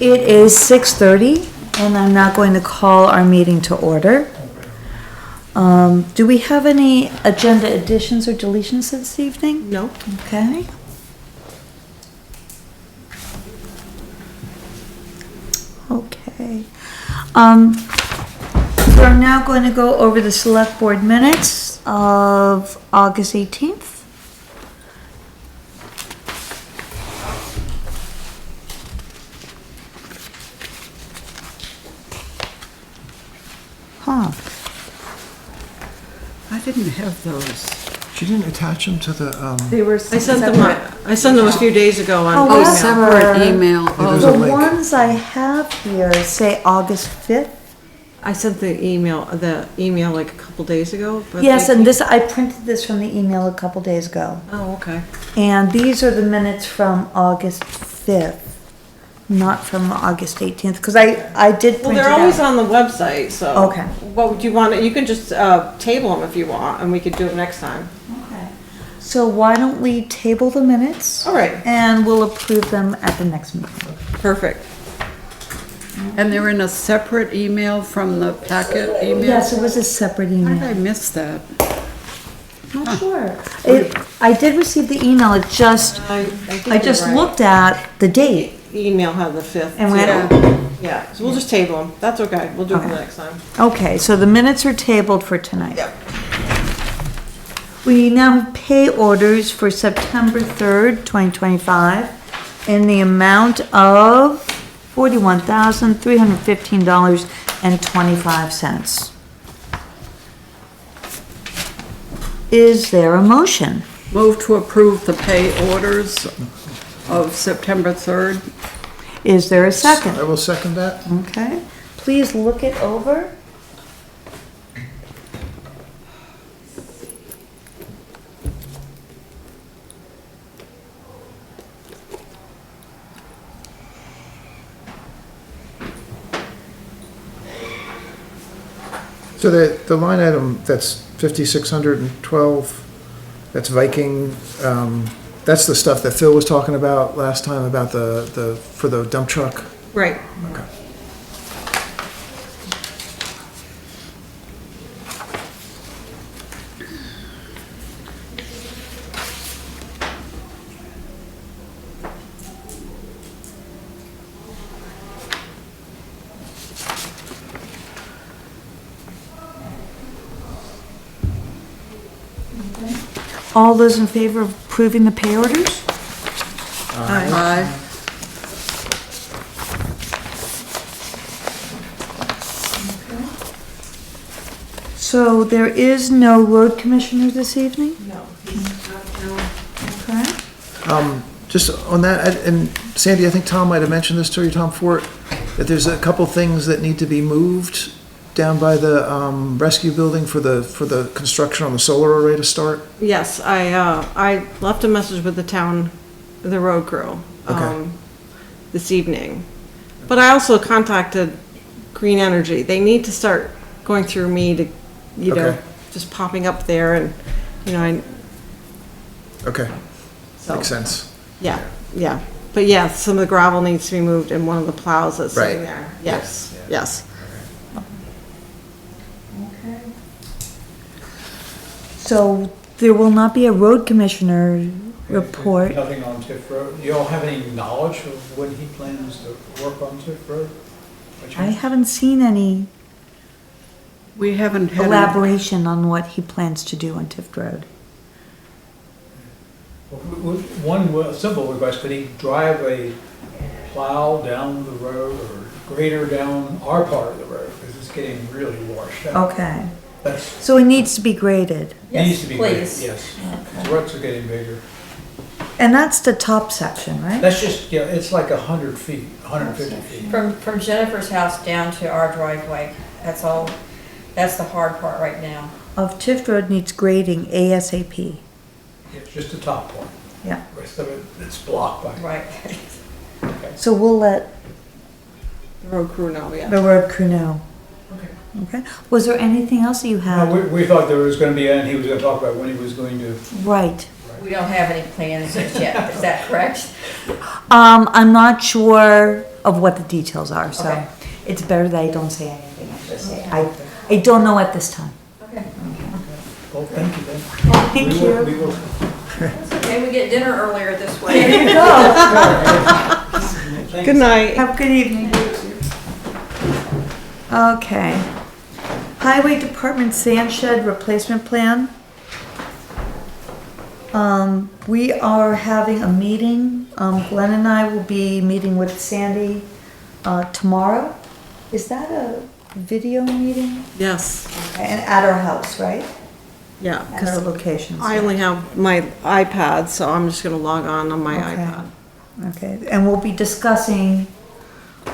It is 6:30, and I'm now going to call our meeting to order. Do we have any agenda additions or deletions this evening? No. Okay. Okay. We're now going to go over the select board minutes of August 18th. Huh. I didn't have those. She didn't attach them to the, They were I sent them a few days ago on Oh, Oh, wow. email. separate email. there's The a link. ones I have here say August 5th. I sent the email like a couple days ago. But Yes, they- and this, I printed this from the email a couple days ago. Oh, okay. And these are the minutes from August 5th, not from August 18th, because I did Well, print it they're always out. on the website, so. Okay. What would you want? You can just table them if you want, and we could do it next time. Okay. So why don't we table the minutes? All right. And we'll approve them at the next meeting. Perfect. And they're in a separate email from the packet email? Yes, it was a separate How did email. I miss that? Not sure. I did receive the email, it just, think I you're just right. looked at the date The email had the 5th. and went, Yeah. Yeah, so we'll just table them. That's okay. We'll do it Okay. the next time. okay, so the minutes are tabled for tonight. Yep. We now have pay orders for September 3rd, 2025, in the amount of $41,315.25. Is there a motion? Move to approve the pay orders of September 3rd. Is there a I second? will second that. Okay, please look it over. So the line item, that's 5,612, that's Viking, that's the stuff that Phil was talking about last time about for the dump truck. Right. Okay. All those in favor of approving the pay orders? Aye. So there is no road commissioner this evening? No. Okay. Just on that, and Sandy, I think Tom might have mentioned this to you, Tom Fort, that there's a couple things that need to be moved down by the rescue building for the construction on the solar array to start. Yes, I left a message with the road crew, Okay. this evening. But I also contacted Green Energy. They need to start going through me to, Okay. just popping up there and, Okay, so. makes sense. Yeah, yeah. But yeah, some of the gravel needs to be moved in one of the plows that's sitting Right. there. Yes, yes. Okay. So there will not be a road commissioner report. Nothing on Tiff Road. Do y'all have any knowledge of when he plans to work on Tiff Road? by I chance? haven't seen any We haven't had. elaboration on what he plans to do on Tift Road. One simple request, could he drive a plow down the road or grader down our part of the road? Because it's getting really washed out. Okay, That's, so it needs to be graded, needs to be graded, please. yes. The ruts are getting bigger. and that's the top section, right? That's just, yeah, it's like 100 feet, 150 feet. From Jennifer's house down to our driveway, that's all, that's the hard part right now. Of Tift Road needs grading ASAP. It's just the top part. Yeah. The rest of it, it's blocked by. Right. So we'll let The road crew know, yeah. the road crew know. Okay. Okay. Was there anything else that you had? We thought there was gonna be, and he was gonna talk about when he was going to. Right. We don't have any plans yet, is that correct? I'm not sure of what the details are, so Okay. it's better that I don't say anything. I just say, I don't know at this time. Okay. Well, thank you then. Thank We will- you. We will. Okay, we get dinner earlier this way. There you go. Thanks. Good night. Have a good evening. Okay. Highway Department sand shed replacement plan. We are having a meeting. Glenn and I will be meeting with Sandy, tomorrow. Is that a video meeting? Yes, And at our house, right? yeah, At our because locations. I only have my iPad, so I'm just gonna log on my Okay. iPad. Okay, and we'll be discussing,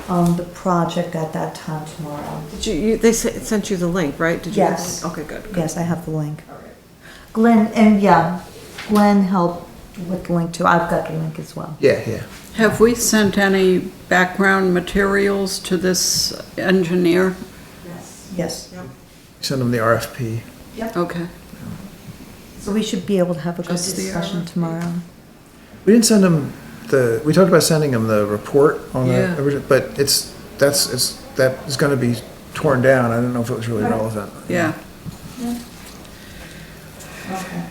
the project at that time tomorrow. Did they sent you the link, right? Did you? get the Yes. link? Okay, good. Yes, I have the link. Glenn, and yeah, Glenn helped with the link too. I've got the link as well. Yeah. Have we sent any background materials to this engineer? Yes. Send them the RFP. Okay. So we should be able to have a good Just the discussion RFP. tomorrow. We didn't send them we talked about sending them the report on Yeah. the original, but that is gonna be torn down. I don't know if it was really relevant. Yeah. Okay.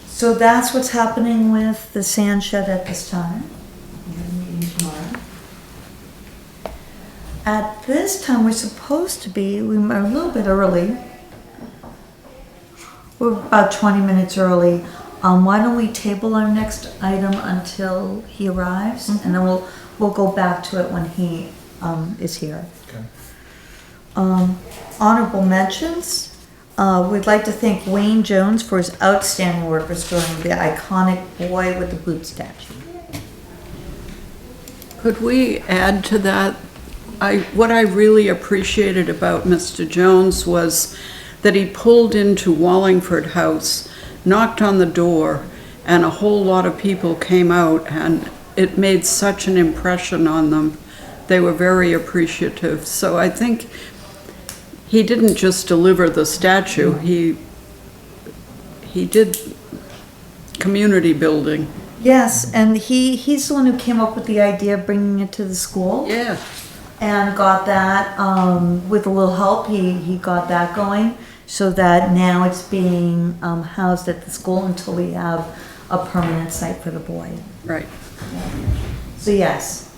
So that's what's happening with the sand shed at this time. We have a meeting tomorrow. At this time, we're supposed to be, we're a little bit early. We're about 20 minutes early. Why don't we table our next item until he arrives? And then we'll go back to it when he, is here. Okay. Honorable mentions. We'd like to thank Wayne Jones for his outstanding work restoring the iconic boy with the boot statue. Could we add to that? What I really appreciated about Mr. Jones was that he pulled into Wallingford House, knocked on the door, and a whole lot of people came out, and it made such an impression on them. They were very appreciative. So I think he didn't just deliver the statue, he did community building. Yes, and he's the one who came up with the idea of bringing it to the school. Yeah. And got that, with a little help, he got that going, so that now it's being, housed at the school until we have a permanent site for the boy. Right. So yes,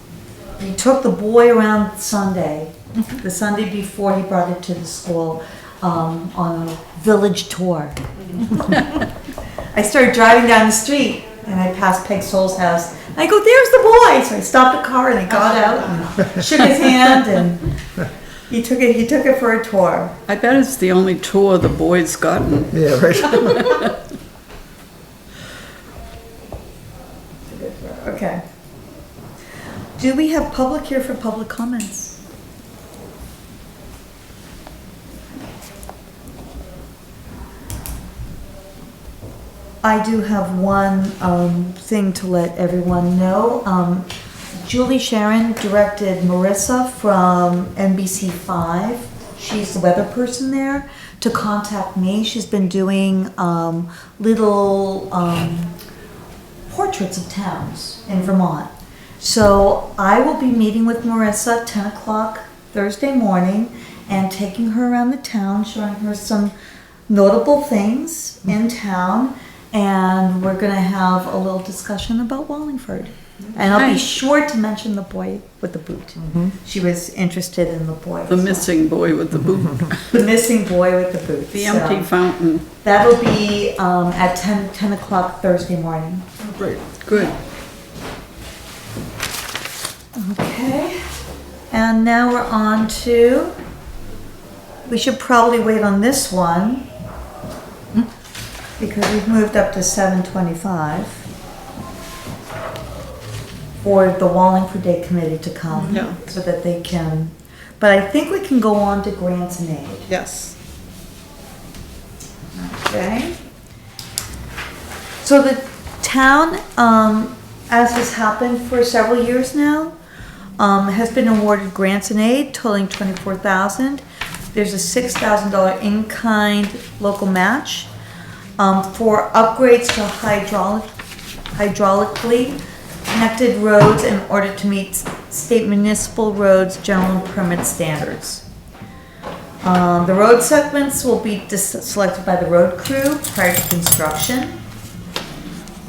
he took the boy around Sunday, the Sunday before he brought it to the school, on a village tour. I started driving down the street and I passed Peg Soul's house. And I go, there's the boy! So I stopped the car and I got out and shook his hand and he took it for a tour. I bet it's the only tour the boy's gotten. Yeah, right. Okay. Do we have public here for public comments? I do have one thing to let everyone know. Julie Sharon directed Marissa from NBC5, she's the weather person there, to contact me. She's been doing little portraits of towns in Vermont. So I will be meeting with Marissa at 10 o'clock Thursday morning and taking her around the town, showing her some notable things in town. And we're gonna have a little discussion about Wallingford. And I'll be Nice. sure to mention the boy with the boot. She was interested in the boy. The missing boy with the boot, The missing boy with the boot. the So empty fountain. that'll be at 10 o'clock Thursday morning. Great. Good. Okay. And now we're on to, we should probably wait on this one because we've moved up to 7:25 for the Wallingford Day Committee to come. Yeah. So that they can, but I think we can go on to grants and aid. Yes. Okay. So the town, as has happened for several years now, has been awarded grants and aid totaling $24,000. There's a $6,000 in-kind local match for upgrades to hydraulically connected roads in order to meet state municipal roads general permit standards. The road segments will be selected by the road crew prior to construction.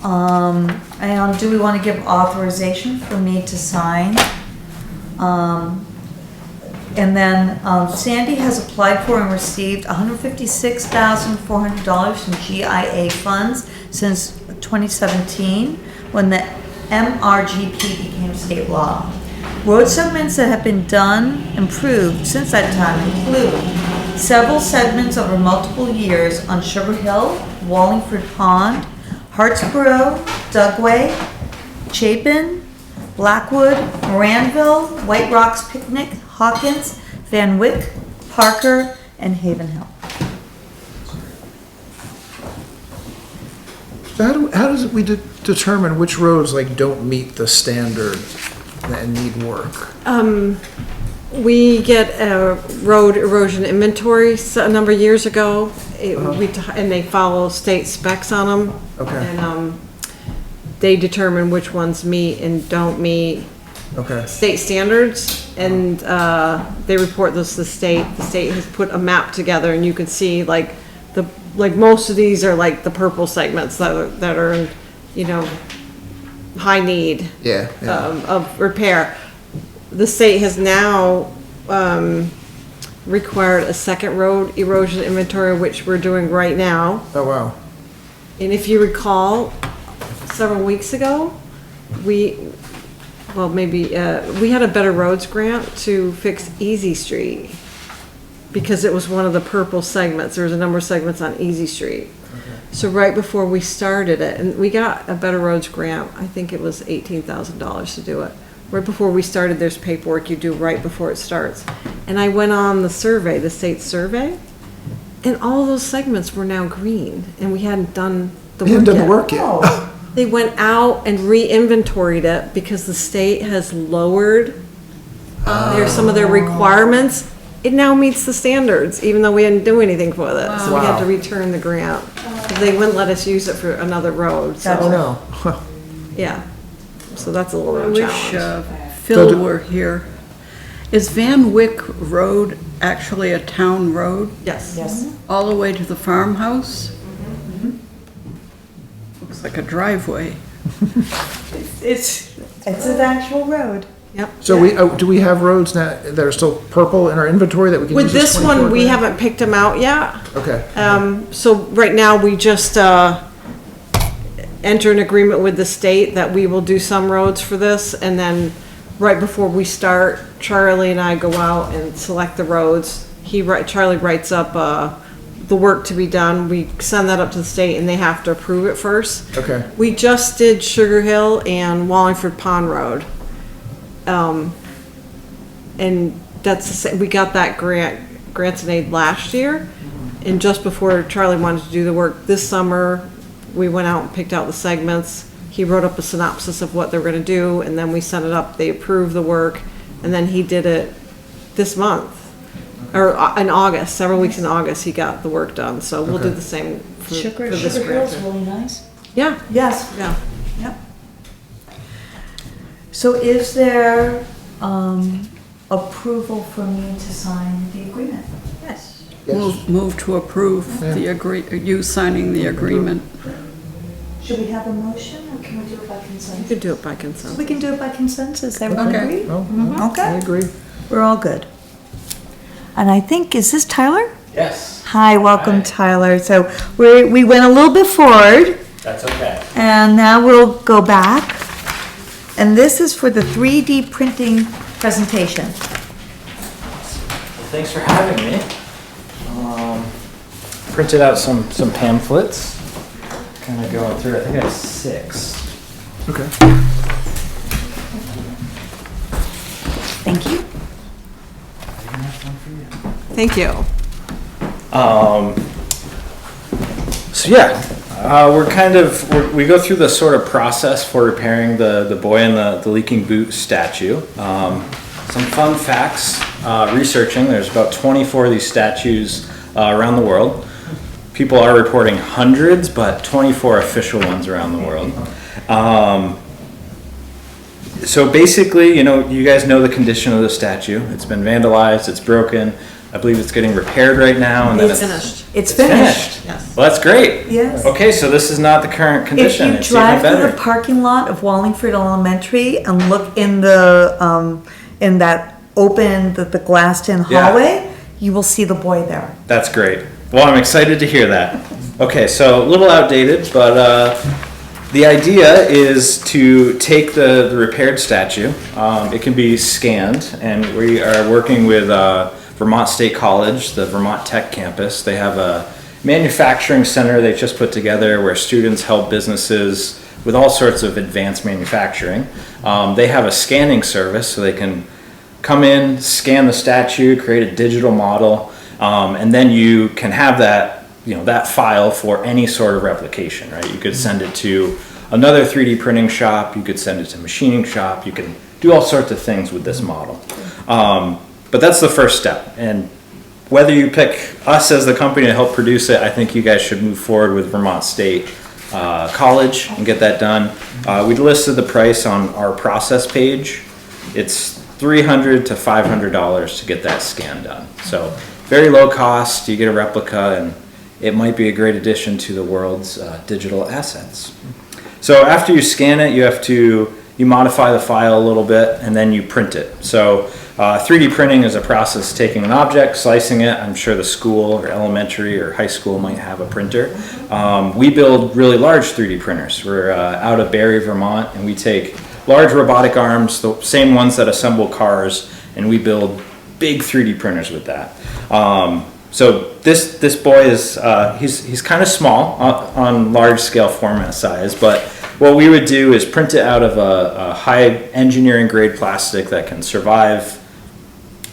And do we want to give authorization for me to sign? And then Sandy has applied for and received $156,400 from GIA funds since 2017, when the MRGP became state law. Road segments that have been done, improved since that time include several segments over multiple years on Sugar Hill, Wallingford Pond, Hartsboro, Dugway, Chapin, Blackwood, Moranville, White Rocks Picnic, Hawkins, Van Wyck, Parker, and Haven Hill. So how does we determine which roads like don't meet the standard and need work? We get a road erosion inventory a number of years ago, and they follow state specs on them. Okay. And they determine which ones meet and don't meet Okay. state standards, and they report those to the state. The state has put a map together, and you can see like most of these are like the purple segments that are in, high need Yeah. of repair. The state has now required a second road erosion inventory, which we're doing right now. Oh, wow. And if you recall, several weeks ago, we had a Better Roads grant to fix Easy Street because it was one of the purple segments. There was a number of segments on Easy Street. So right before we started it, and we got a Better Roads grant, I think it was $18,000 to do it. Right before we started, there's paperwork you do right before it starts. And I went on the survey, the state survey, and all those segments were now green, and we hadn't done the You work haven't done yet. the work yet. Oh, They went out and re-inventoried it because the state has lowered some of their requirements. It now meets the standards, even though we didn't do anything with it. So we had to Wow. return the grant. They wouldn't let us use it for another road, Oh, so, no. yeah. So that's a little I bit of a wish challenge. Phil were here. Is Van Wyck Road actually a town road, Yes. yes. all the way to the farmhouse? Looks like a driveway. It's an actual road. Yep. So do we have roads now that are still purple in our inventory that we can use? With this one, 24 we grant? haven't picked them out yet. Okay. So right now, we just, enter an agreement with the state that we will do some roads for this, and then right before we start, Charlie and I go out and select the roads. Charlie writes up, the work to be done, we send that up to the state, and they have to approve it first. Okay. We just did Sugar Hill and Wallingford Pond Road. And that's the same, we got that grants and aid last year. And just before Charlie wanted to do the work this summer, we went out and picked out the segments. He wrote up a synopsis of what they were gonna do, and then we sent it up, they approved the work, and then he did it this month. Or in August, several weeks in August, he got the work done, so we'll do Okay. the same for Sugar this Hill's grant. really nice. Yeah, Yes. yeah. Yep. So is there, approval for me to sign the agreement? Yes. Yes. Move to approve Yeah. you signing the agreement. Should we have a motion, or can we do it by You consensus? could do it by consent. We can do it by consensus, everyone Okay. agree? Oh, I Okay, agree. we're all good. And I think, is this Tyler? Yes, Hi, welcome Hi. Tyler. So we went a little bit forward, that's okay. and now we'll go back. And this is for the 3D printing presentation. Well, thanks for having me. Printed out some pamphlets, kind of going through, I think I have 6. Okay. Thank you. Thank you. So yeah, we go through the sort of process for repairing the boy in the leaking boot statue. Some fun facts, researching, there's about 24 of these statues around the world. People are reporting hundreds, but 24 official ones around the world. So basically, you guys know the condition of the statue. It's been vandalized, it's broken. I believe it's getting repaired right now, and then It's Finished. It's finished. Yes. Well, that's great. Yes. Okay, so this is not the current If condition. you It's even drive through the better. parking lot of Wallingford Elementary and look in in that open, the glassed-in Yeah. hallway, you will see the boy there. That's great. Well, I'm excited to hear that. Okay, so a little outdated, but the idea is to take the repaired statue. It can be scanned, and we are working with Vermont State College, the Vermont Tech campus. They have a manufacturing center they just put together where students help businesses with all sorts of advanced manufacturing. They have a scanning service, so they can come in, scan the statue, create a digital model, and then you can have that, that file for any sort of replication, right? You could send it to another 3D printing shop, you could send it to machining shop, you can do all sorts of things with this model. But that's the first step, and whether you pick us as the company to help produce it, I think you guys should move forward with Vermont State College and get that done. We listed the price on our process page. It's $300 to $500 to get that scan done. So very low cost, you get a replica, and it might be a great addition to the world's digital assets. So after you scan it, you modify the file a little bit, and then you print it. So 3D printing is a process taking an object, slicing it. I'm sure the school or elementary or high school might have a printer. We build really large 3D printers. We're out of Barrie, Vermont, and we take large robotic arms, the same ones that assemble cars, and we build big 3D printers with that. So this boy is, he's kind of small on large scale format size, but what we would do is print it out of a high engineering grade plastic that can survive.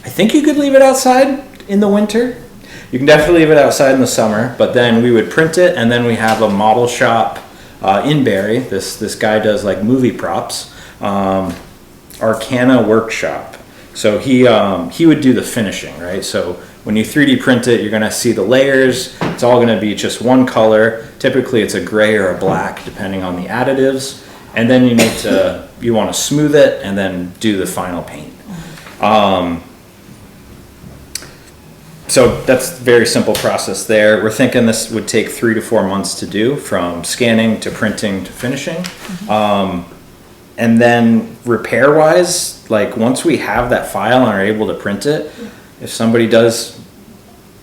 I think you could leave it outside in the winter. You can definitely leave it outside in the summer, but then we would print it, and then we have a model shop in Barrie. This guy does like movie props, Arcana Workshop. So he would do the finishing, right? So when you 3D print it, you're gonna see the layers. It's all gonna be just one color. Typically it's a gray or a black, depending on the additives. And then you wanna smooth it and then do the final paint. So that's a very simple process there. We're thinking this would take 3 to 4 months to do, from scanning to printing to finishing. And then repair-wise, like once we have that file and are able to print it, if somebody does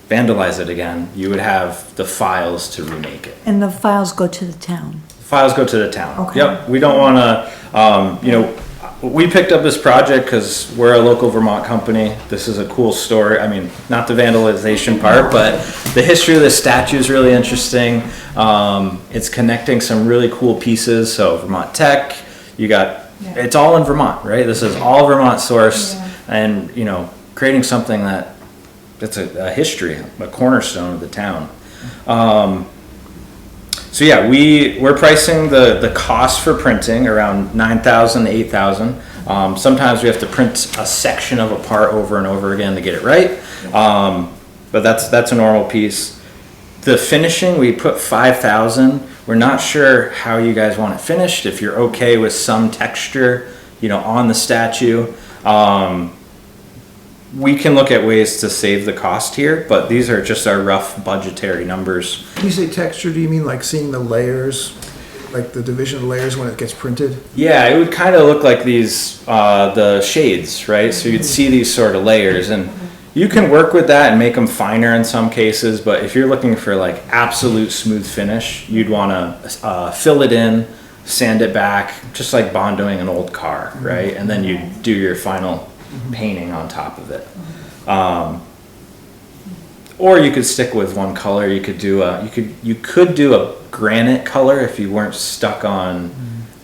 vandalize it again, you would have the files to remake it. And the files go to the town. Files go to the town. Okay. Yep, we don't want to, we picked up this project because we're a local Vermont company. This is a cool story. I mean, not the vandalization part, but the history of this statue is really interesting. It's connecting some really cool pieces. So Vermont Tech, it's all in Vermont, right? This is all Vermont source, and creating something that's a history, a cornerstone of the town. So yeah, we're pricing the cost for printing around $9,000 to $8,000. Sometimes we have to print a section of a part over and over again to get it right, but that's a normal piece. The finishing, we put $5,000. We're not sure how you guys want it finished. If you're okay with some texture, on the statue, we can look at ways to save the cost here, but these are just our rough budgetary numbers. When you say texture, do you mean like seeing the layers, like the division of layers when it gets printed? Yeah, it would kind of look like these, the shades, right? So you'd see these sort of layers, and you can work with that and make them finer in some cases, but if you're looking for like absolute smooth finish, you'd want to fill it in, sand it back, just like bondoing an old car, right? And then you do your final painting on top of it. Or you could stick with one color. You could do a granite color if you weren't stuck on.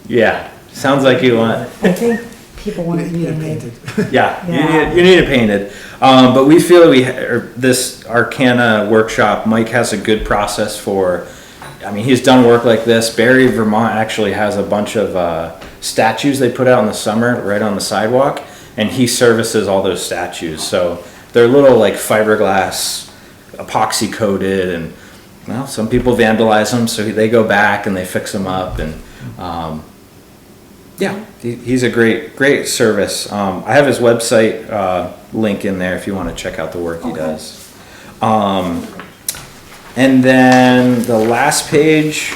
Yeah, sounds like you want. I think people want You it need it painted. painted. Yeah, Yeah. you need it painted. But we feel this Arcana Workshop, Mike has a good process for. I mean, he's done work like this. Barrie, Vermont actually has a bunch of statues they put out in the summer right on the sidewalk, and he services all those statues. So they're little like fiberglass, epoxy coated, and some people vandalize them, so they go back and they fix them up, and he's a great service. I have his website link in there if you want to check out the work he does. And then the last page,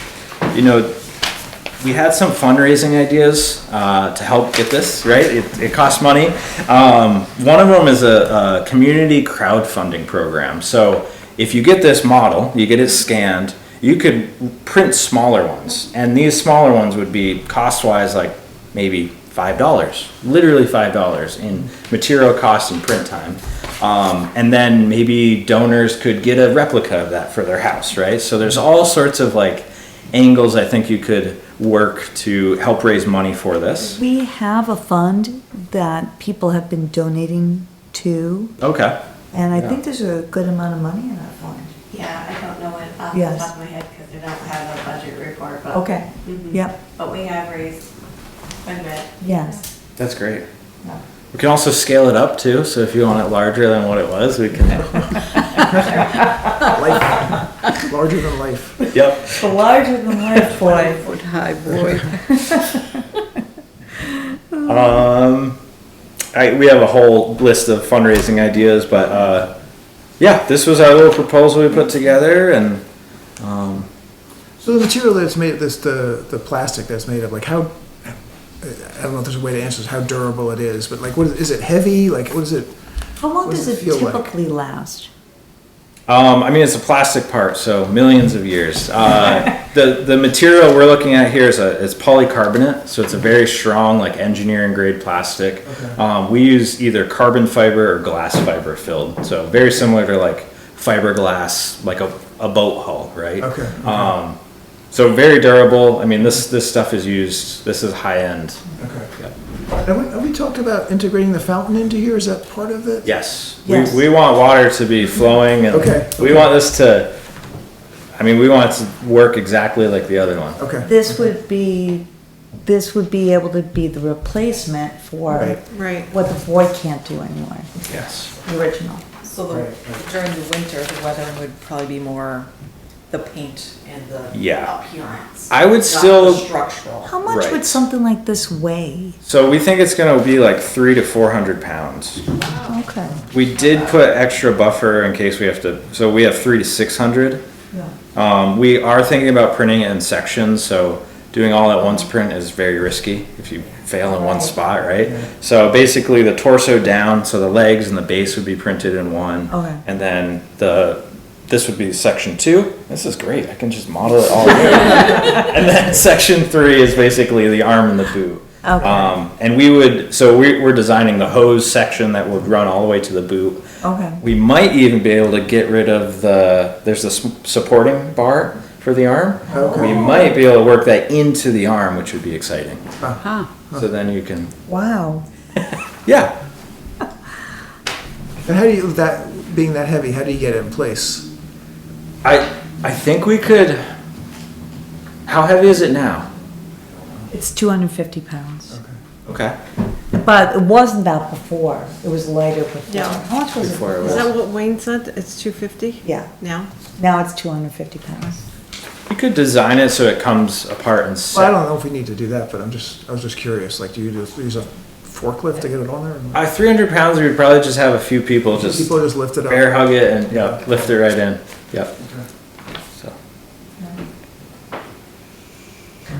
we had some fundraising ideas to help get this, right? It costs money. One of them is a community crowdfunding program. So if you get this model, you get it scanned, you could print smaller ones. And these smaller ones would be cost-wise like maybe $5, literally $5 in material cost and print time. And then maybe donors could get a replica of that for their house, right? So there's all sorts of like angles I think you could work to help raise money for this. We have a fund that people have been donating to, Okay. and I think there's a good amount of money in that fund. Yeah, I don't know it off the Yes. top of my head because I don't have a budget report, but. Okay, Mhm. yep, But we have raised quite a bit. yes. That's great. Yeah. We can also scale it up too, so if you want it larger than what it was, we can. Life, larger than life. Yep. The larger than life boy. 5 foot high boy. We have a whole list of fundraising ideas, but yeah, this was our little proposal we put together, and So the material that's made, the plastic that's made of, like how, I don't know if there's a way to answer this, how durable it is, but like, is it heavy? Like, what is it? How long What does does it it feel like? typically last? I mean, it's a plastic part, so millions of years. The material we're looking at here is polycarbonate, so it's a very strong, like engineering grade plastic. We use either carbon fiber or glass fiber filled, so very similar to like fiberglass, like a boat hull, right? Okay. So very durable. I mean, this stuff is used. This is high end. Okay. Yep. Have we talked about integrating the fountain into here? Is that part of it? Yes. Yes. We want water to be flowing, and Okay. we want this to. I mean, we want it to work exactly like the other one. Okay. This would be able to be the replacement for Right. Right. what the boy can't do anymore, Yes. the original. So during the winter, the weather would probably be more the paint and the Yeah. appearance. I would not still- the structural. How much Right. would something like this weigh? So we think it's going to be like 300 to 400 pounds. Okay. We did put extra buffer in case we have to. So we have 300 to 600. Yeah. We are thinking about printing it in sections. So doing all at once print is very risky if you fail in one spot, right? So basically the torso down, so the legs and the base would be printed in one. Okay. And then this would be section 2. This is great. I can just model it all here. And then section 3 is basically the arm and the boot. Okay. And we're designing the hose section that would run all the way to the boot. Okay. We might even be able to get rid of there's the supporting bar for the arm. Okay. We might be able to work that into the arm, which would be exciting. Huh. So then you can, Wow. yeah. And how do you, that, being that heavy, how do you get it in place? I think we could, how heavy is it now? It's 250 pounds. Okay. But it wasn't that before. It was lighter before. Yeah. How much was Before it it? was- Is that what Wayne said? It's 250 Yeah. now? Now it's 250 pounds. You could design it so it comes apart and Well, I set. don't know if we need to do that, but I was just curious, like, do you just use a forklift to get it on there? 300 pounds, we'd probably just have a few people just People just lift it up? bear hug it and, yeah, lift it right in. Yep. So.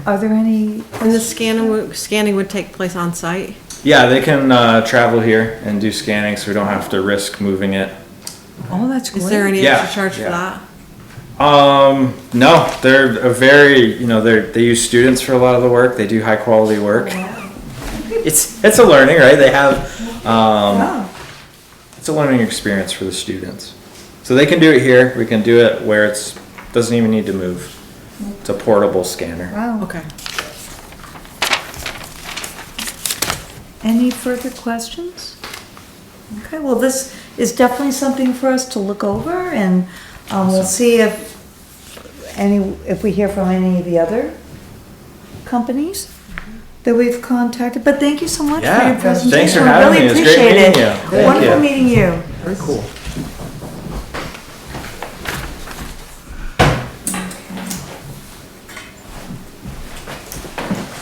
Are there any? And the scanning would take place on site? Yeah, they can travel here and do scanning, so we don't have to risk moving it. Oh, that's great. Is there any Yeah, extra charge for yeah. that? No, they're a very, they use students for a lot of the work. They do high quality work. It's a learning, right? They have, it's a learning experience for the students. So they can do it here. We can do it where doesn't even need to move. It's a portable scanner. Wow. Okay. Any further questions? Okay, well, this is definitely something for us to look over, and we'll see if we hear from any of the other companies that we've contacted. But thank you so much for Yeah, your presentation. thanks for We having really me. It was great appreciate meeting it. you. Thank Wonderful you. meeting you. Very cool.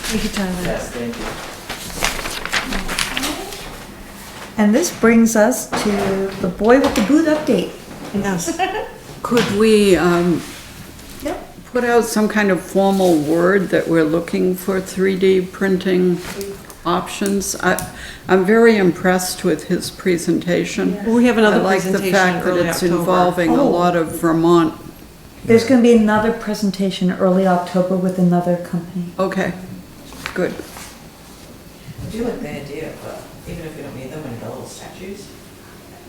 Thank you, Tyler. Yes, thank you. And this brings us to the boy with the boot update. Yes. Could we Yep. put out some kind of formal word that we're looking for 3D printing options? I'm very impressed with his presentation. Well, we have another I like the presentation fact that early it's October. involving a Oh. lot of Vermont. There's gonna be another presentation early October with another company. Okay, good. I do like the idea, but even if we don't need them, we need the little statues.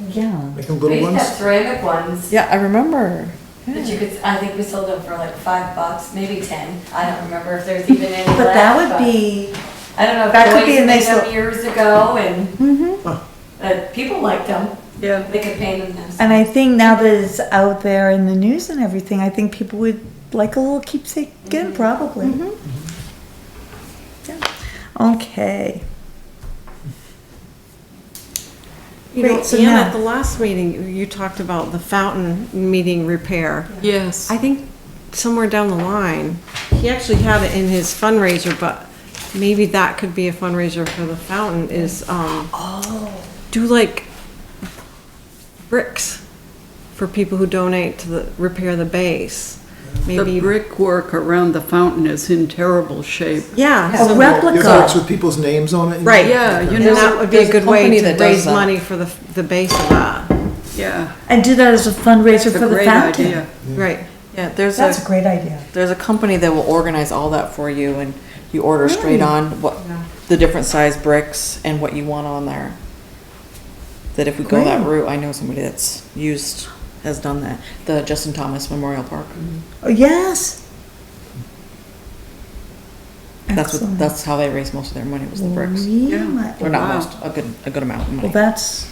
Yeah. Make them We little used to have ones? ceramic ones Yeah, I remember. that you could, I think we sold them for like $5, maybe 10. I don't remember if there's even any left. But that would be, I don't know, that if could be a Joyce made nice them little- years ago and mhm. people liked them. Yeah. They could paint them themselves. And I think now that it's out there in the news and everything, I think people would like a little keepsake again, probably. Yeah. Okay. You know, Great, so Ann, now- at the last meeting, you talked about the fountain needing repair. Yes. I think somewhere down the line, he actually had it in his fundraiser, but maybe that could be a fundraiser for the fountain is, do like bricks for people who donate to repair the base. The Maybe, brickwork around the fountain is in terrible shape. yeah. A so- Your replica. bricks with people's names on it? Right. Yeah, you And know, that would be a there's a good way company to that does raise that. money for the base of that. yeah. And do that as a fundraiser It's for a the great fountain. idea. Right. Yeah, there's That's a a, great idea. there's a company that will organize all that for you and you order straight on what, the different size bricks and what you want on there. That if we go that Great. route, I know somebody that's has done that. The Justin Thomas Memorial Park. Oh, yes. That's that's how they raise most of their money was the bricks. Yeah. Or not Wow. most, a good amount of Well, money. that's,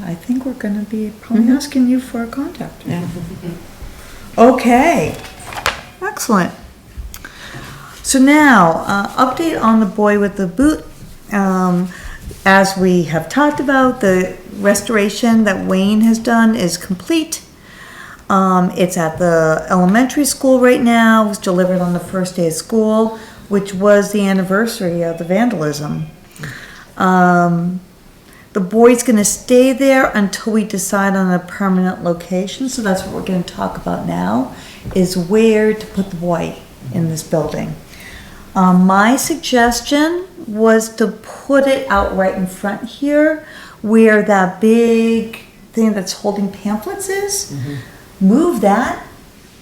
I think we're gonna be probably asking you for a contact. Yeah. Okay, excellent. So now, update on the boy with the boot. As we have talked about, the restoration that Wayne has done is complete. It's at the elementary school right now. It was delivered on the first day of school, which was the anniversary of the vandalism. The boy's gonna stay there until we decide on a permanent location, so that's what we're gonna talk about now, is where to put the boy in this building. My suggestion was to put it out right in front here, where that big thing that's holding pamphlets is. Move that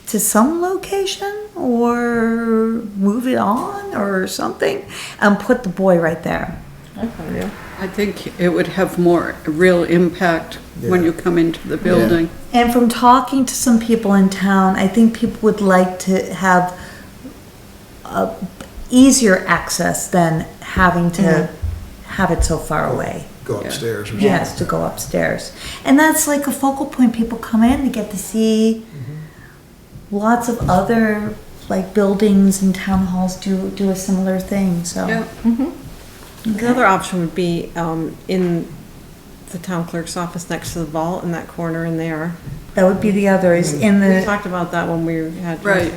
to some location, or move it on, or something, and put the boy right there. I think it would have more real impact when you come into the building. And from talking to some people in town, I think people would like to have easier access than having to have it so far away. Go Yeah. upstairs or something. Yes, to go upstairs. And that's like a focal point. People come in, they get to see lots of other like buildings and town halls do a similar thing, so. Yeah. The other option would be, in the town clerk's office next to the vault in that corner in there. That would be the other, is in We the, talked about that when we had. Right.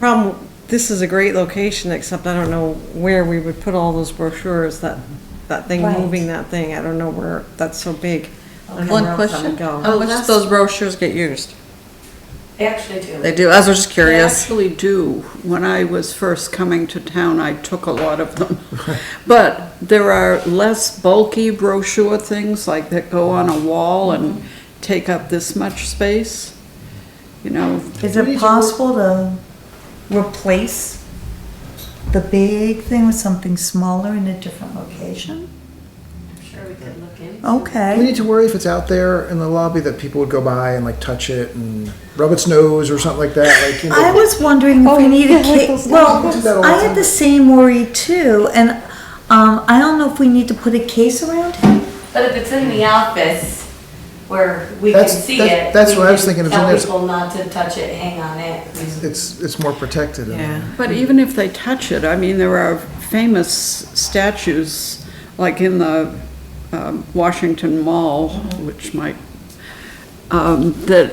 Problem, this is a great location, except I don't know where we would put all those brochures, that thing, Right. moving that thing, I don't know where, that's so big. I don't know One where else that question, would go. how much does those brochures get used? They actually do. They do, I was just They curious. actually do. When I was first coming to town, I took a lot of them. But there are less bulky brochure things like that go on a wall and take up this much space. You know, is it possible to replace the big thing with something smaller in a different location? I'm sure we could look into. Do we Okay. need to worry if it's out there in the lobby that people would go by and like touch it and rub its nose or something like that, like, you know? I was wondering if we needed, well, We do that all the I had time. the same worry too, and, I don't know if we need to put a case around him. But if it's in the office where we can That's- see that- it. that's we what I was can thinking, it's in there. Tell people not to touch it, hang on it. It's more protected. in Yeah. there. but even if they touch it, I mean, there are famous statues, like in the Washington Mall, which might, that,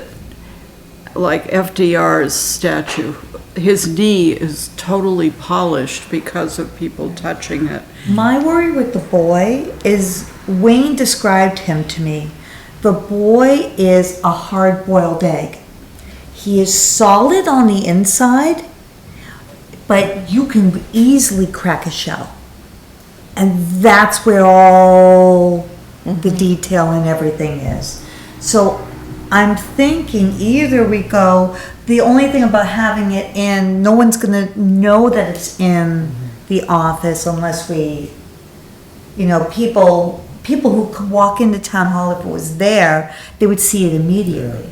like FDR's statue, his knee is totally polished because of people touching it. My worry with the boy is Wayne described him to me. The boy is a hard-boiled egg. He is solid on the inside, but you can easily crack a shell. And that's where all the detail and everything is. So I'm thinking either we go, the only thing about having it in, no one's gonna know that it's in the office unless we, you know, people who could walk into town hall, if it was there, they would see it immediately.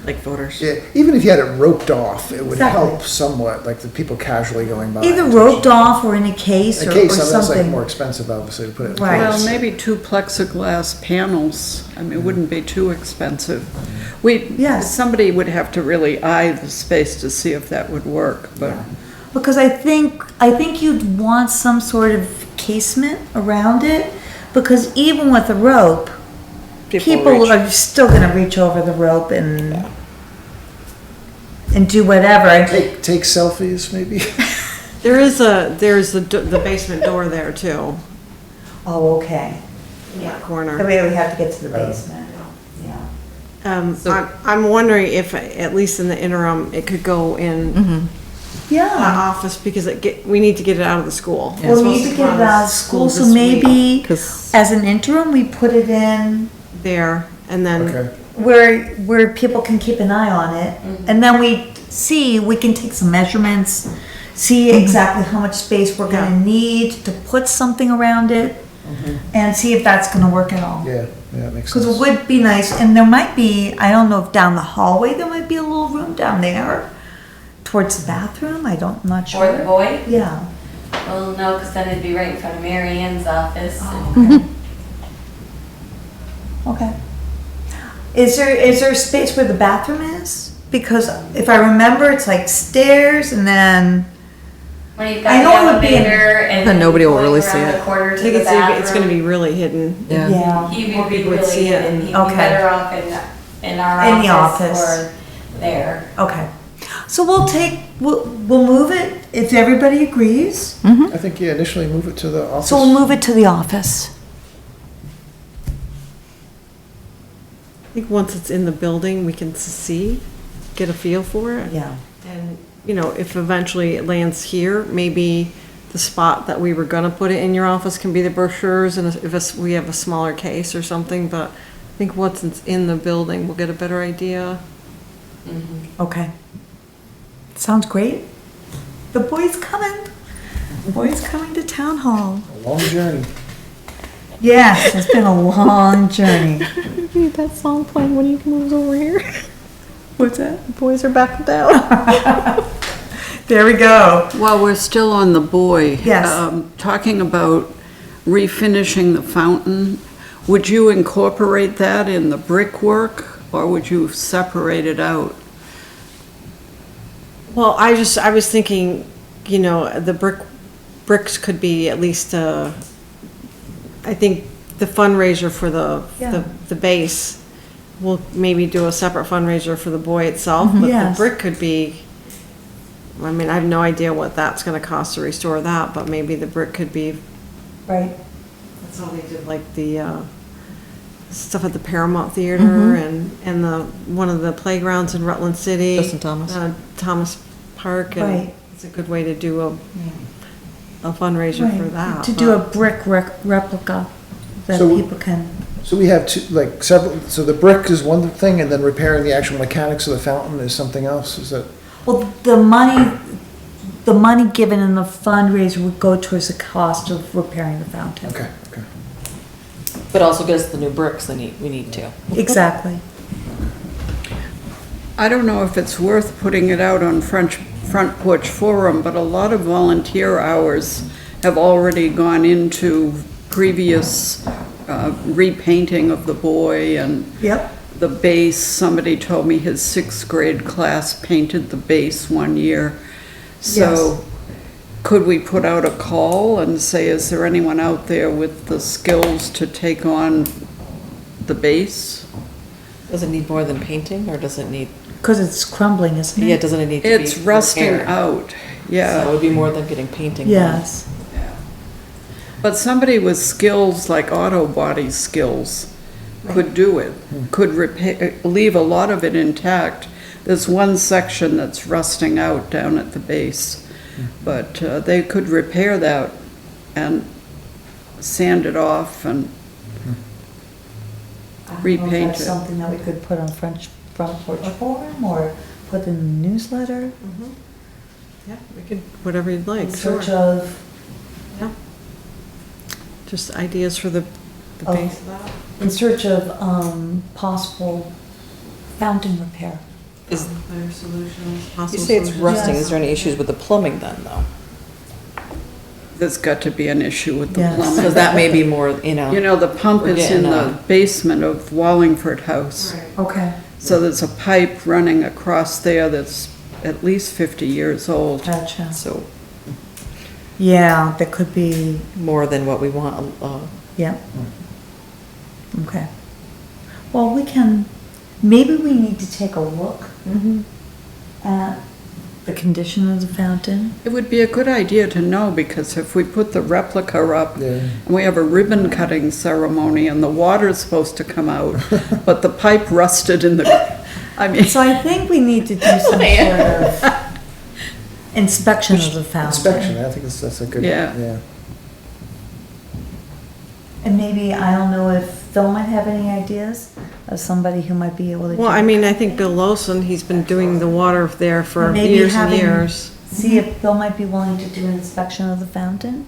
Like voters. Yeah, even if you had it roped off, it would Exactly. help somewhat, like the people casually going by. Either roped off or in a case A or case, that's like something. more expensive, obviously, to put it in a Right. Well, case. maybe 2 plexiglass panels. I mean, it wouldn't be too expensive. Yes. Somebody would have to really eye the space to see if that would work, but. Because I think you'd want some sort of casement around it, because even with a rope, people reach. are still gonna reach over the rope and do whatever. Take selfies, maybe? There's the basement door there too, Oh, okay. in that The corner. way we have to get to the basement, yeah. I'm wondering if, at least in the interim, it could go in the Yeah, office, because we need to get it out of the school. well, we need to get it out of school, so maybe Cause as an interim, we put it in There, and then, Okay. where people can keep an eye on it, and then we can take some measurements, see exactly how much space we're gonna need to put something around it, and see if that's gonna work at all. Yeah, that makes sense. Because it would be nice, and there might be, I don't know if down the hallway, there might be a little room down there towards the bathroom, I'm not sure. Or the boy? Yeah. Well, no, because then it'd be right in front of Mary Ann's office. Okay. Is there a space where the bathroom is? Because if I remember, it's like stairs and then, When you've I got know it the would be in- elevator and Then nobody will going really around see the it. corner I to think the it's gonna bathroom. be really hidden. yeah. He More would be people would really see it. hidden. He'd be Okay. better off in our In the office office. or there. Okay. So we'll move it if everybody agrees. I think, yeah, initially move it to the office. So we'll move it to the office. I think once it's in the building, we can get a feel for it. Yeah. And, you know, if eventually it lands here, maybe the spot that we were gonna put it in your office can be the brochures, and if we have a smaller case or something, but I think once it's in the building, we'll get a better idea. Okay. Sounds great. The boy's coming. The boy's coming to town hall. A long journey. Yes, it's been a long journey. That song playing when he moves over here. What's that? Boys are back down. There we go. While we're still on the boy. Yes. Talking about refinishing the fountain, would you incorporate that in the brickwork, or would you separate it out? Well, I was thinking, you know, the bricks could be at least, I think the fundraiser for Yeah. the base, we'll maybe do a separate fundraiser for the boy itself, but the Yes. brick could be, I mean, I have no idea what that's gonna cost to restore that, but maybe the brick could be, Right. that's how they did like the, stuff at the Paramount Theater and one of the playgrounds in Rutland City. Justin Thomas. Thomas Park, and Right. it's a good way to do a fundraiser for Right. that. To do a brick replica that So- people can, So we have several, so the brick is one thing, and then repairing the actual mechanics of the fountain is something else, is that? well, the money given in the fundraiser would go towards the cost of repairing the fountain. Okay. But also gives us the new bricks we need to. Exactly. I don't know if it's worth putting it out on Front Porch Forum, but a lot of volunteer hours have already gone into previous repainting of the boy and Yep. the base. Somebody told me his 6th grade class painted the base one year. So could we put out a call and say, is there anyone out there with the skills to take on the base? Does it need more than painting, or does it need, Because it's crumbling, isn't it? yeah, doesn't it need to be It's rusting repaired? out, So it yeah. would be more than getting painting. done. Yes. But somebody with skills like auto body skills could do it, could repair, leave a lot of it intact. There's one section that's rusting out down at the base, but they could repair that and sand it off and I don't know if repaint that's it. something that we could put on front porch forum or put in the newsletter Yeah, we could, whatever you'd like, in sure. search of, Just ideas for the Oh. base of that. in search of, possible fountain repair. Is, Better solutions, you possible say it's solutions. rusting, Yes. is there any issues with the plumbing then, though? There's got to be an issue with the Yes. plumbing. Because that may be more, You know, the pump We're is in getting, the basement of Wallingford House. Okay, So there's a pipe running across there that's at least 50 years old. gotcha. so Yeah, that could be, more than what we want, yeah. Okay. Well, we can, maybe we need to take a look at the condition of the fountain. It would be a good idea to know, because if we put the replica up, Yeah. and we have a ribbon cutting ceremony, and the water's supposed to come out, but the pipe rusted in the, I mean, So I think we need to do some sort of inspection of the fountain. Inspection, I think that's a good, Yeah. yeah. And maybe, I don't know if Phil might have any ideas of somebody who might be able to do. Well, I mean, I think Bill Lawson, he's been doing the water there for Maybe years and having- years. See if Bill might be willing to do an inspection of the fountain?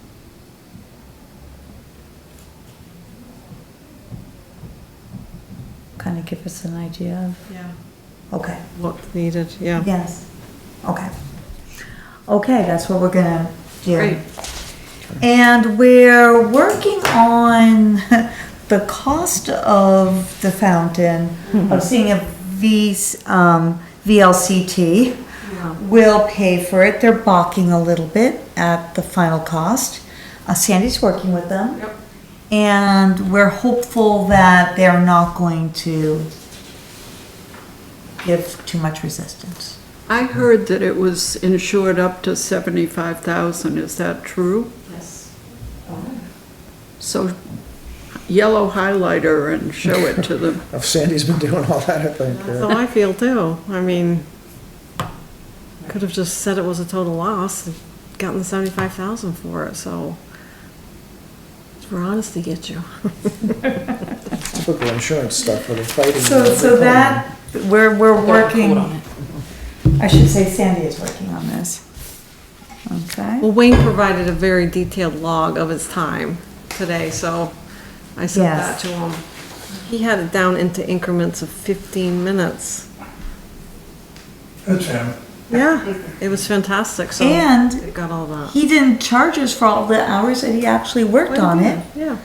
Kind of give us an idea of, Yeah. okay, What's needed, yeah. yes, okay. Okay, that's what we're gonna do. Great. And we're working on the cost of the fountain, of seeing if VLCT will pay for it. They're balking a little bit at the final cost. Sandy's working with them. Yep. And we're hopeful that they're not going to give too much resistance. I heard that it was insured up to 75,000, is that true? Yes. So yellow highlighter and show it to them. If Sandy's been doing all that, I think. That's how I feel too. I mean, could have just said it was a total loss and gotten the 75,000 for it, so. It's for honesty get you. Typical insurance stuff where they're fighting. So that, we're quote on working, it. I should say Sandy is working on this. Okay, Well, Wayne provided a very detailed log of his time today, so I sent that Yes. to him. He had it down into increments of 15 minutes. That's him. Yeah, it was fantastic, so. And it got all that. he didn't charge us for all the hours that he actually worked on it. Yeah.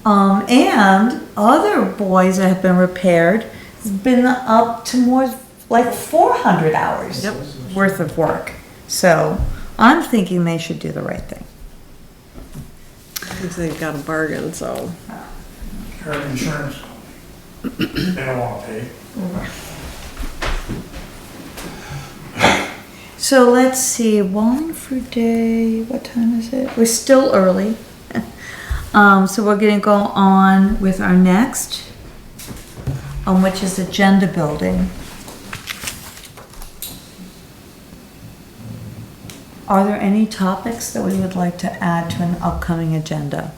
And other boys that have been repaired, has been up to more, like 400 hours Yep. worth of work. So I'm thinking they should do the right thing. Because they got a bargain, so. Current insurance, they don't want to pay. So let's see, Wallingford Day, what time is it? We're still early. So we're gonna go on with our next, which is agenda building. Are there any topics that we would like to add to an upcoming agenda?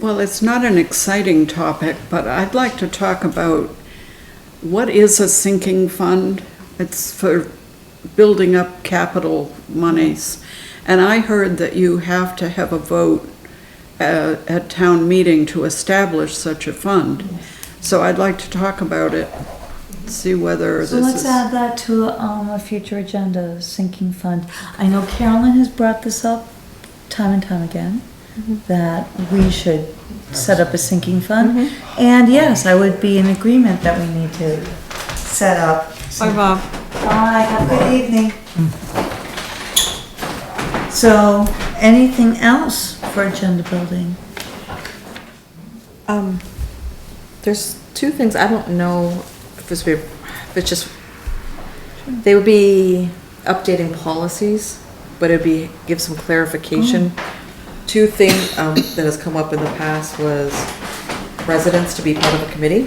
Well, it's not an exciting topic, but I'd like to talk about what is a sinking fund? It's for building up capital monies. And I heard that you have to have a vote at town meeting to establish such a fund. So I'd like to talk about it, see whether this So is... let's add that to a future agenda, sinking fund. I know Carolyn has brought this up time and time again, that we should set up a sinking fund. And yes, I would be in agreement that we need to set up. Bye, Bob. Bye, have a good evening. So, anything else for agenda building? There's two things, I don't know if it's just, they would be updating policies, but it'd be, give some clarification Two things, that has come up in the past was residents to be part of a committee,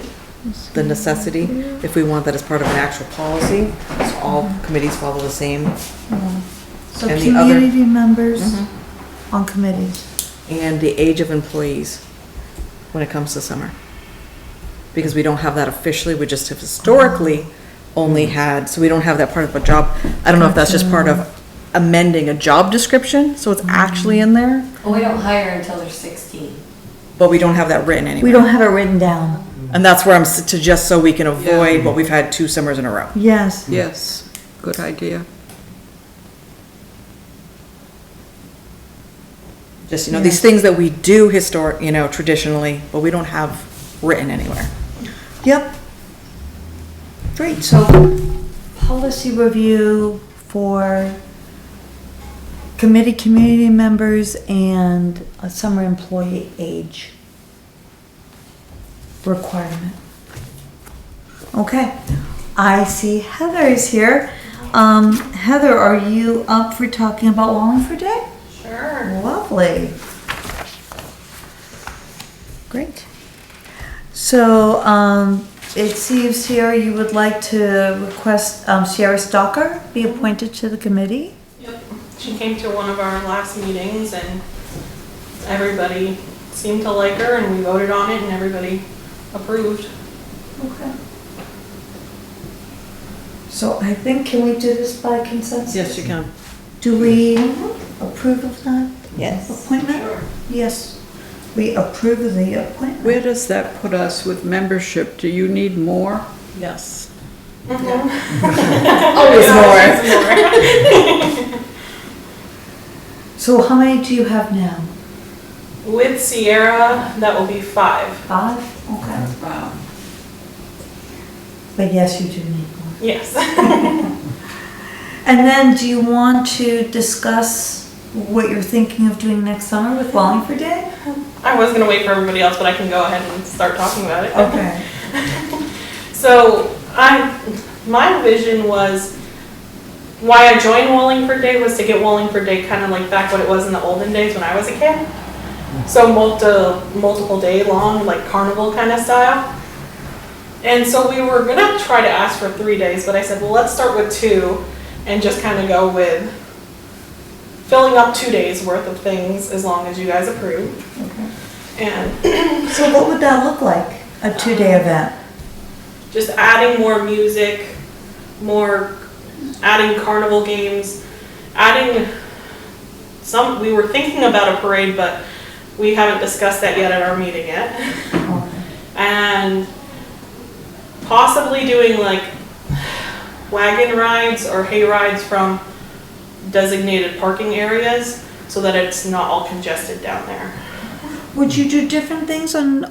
the necessity, if we want that as part of an actual policy, so all committees follow the same. So And the other- community members on committees. And the age of employees when it comes to summer. Because we don't have that officially, we just have historically only had, so we don't have that part of a job. I don't know if that's just part of amending a job description, so it's actually in there, Well, we don't hire until they're 16. but we don't have that written anywhere. We don't have it written down. And that's where to just so we can avoid what we've had 2 summers in a row. Yes. Yes, good idea. Just, these things that we do traditionally, but we don't have written anywhere. Yep. Great, so policy review for community members and a summer employee age requirement. Okay, I see Heather is here. Heather, are you up for talking about Wallingford Day? Sure. Lovely. Great. So, it seems here you would like to request Sierra Stalker be appointed to the committee? Yep. She came to one of our last meetings and everybody seemed to like her and we voted on it and everybody approved. Okay. So I think, can we do this by consensus? Yes, you can. Do we approve of that Yes. appointment? Sure. Yes, we approve of the appointment. Where does that put us with membership? Do you need more? Yes. Always more. So how many do you have now? With Sierra, that will be 5. 5? Okay. Wow. But yes, you do need more. Yes. And then do you want to discuss what you're thinking of doing next summer with Wallingford Day? I was gonna wait for everybody else, but I can go ahead and start talking about it. Okay. So my vision was, why I joined Wallingford Day was to get Wallingford Day kind of like back what it was in the olden days when I was a kid. So multiple day long, like carnival kind of style. And so we were gonna try to ask for 3 days, but I said, well, let's start with 2 and just kind of go with filling up 2 days worth of things as long as you guys approve. Okay. And So what would that look like, a 2-day event? just adding more music, adding carnival games, we were thinking about a parade, but we haven't discussed that yet at our meeting yet. Okay. And possibly doing like wagon rides or hay rides from designated parking areas so that it's not all congested down there. Would you do different things on